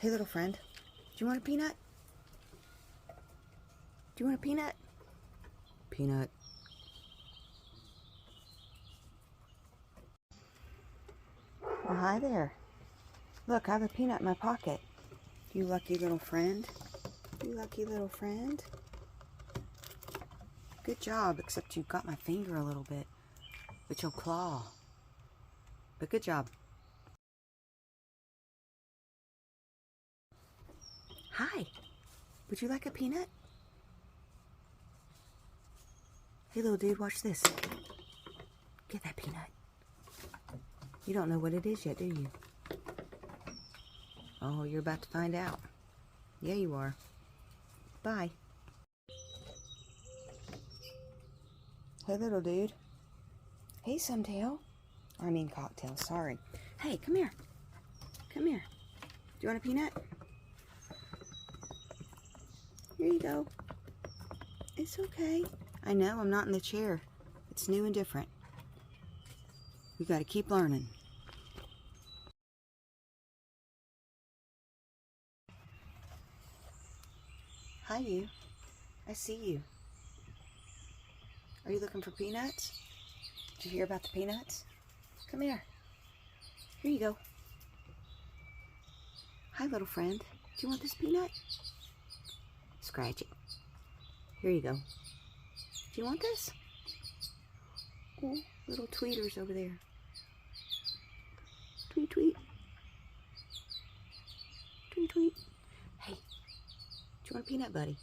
Hey, little friend. Do you want a peanut? Do you want a peanut? Peanut. Well, hi there. Look, I have a peanut in my pocket. You lucky little friend. You lucky little friend. Good job, except you got my finger a little bit with your claw. But good job. Hi. Would you like a peanut? Hey, little dude, watch this. Get that peanut. You don't know what it is yet, do you? Oh, you're about to find out. Yeah, you are. Bye. Hey, little dude. Hey, Suntail. I mean Cocktail, sorry. Hey, come here. Come here. Do you want a peanut? Here you go. It's okay. I know, I'm not in the chair. It's new and different. We gotta keep learning. Hi, you. I see you. Are you looking for peanuts? Did you hear about the peanuts? Come here. Here you go. Hi, little friend. Do you want this peanut? Scratch it. Here you go. Do you want this? Oh, little tweeters over there. Tweet, tweet. Tweet, tweet. Hey, do you want a peanut, buddy?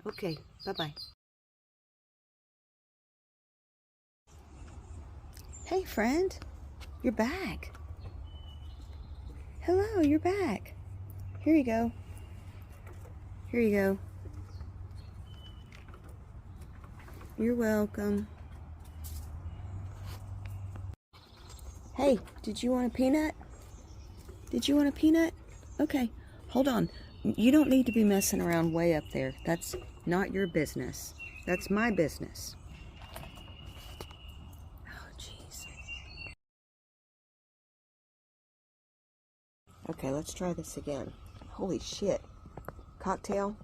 Okay, bye-bye. Hey, friend. You're back. Hello, you're back. Here you go. Here you go. You're welcome. Hey, did you want a peanut? Did you want a peanut? Okay, hold on. You don't need to be messing around way up there. That's not your business. That's my business. Oh, jeez. Okay, let's try this again. Holy shit. Cocktail.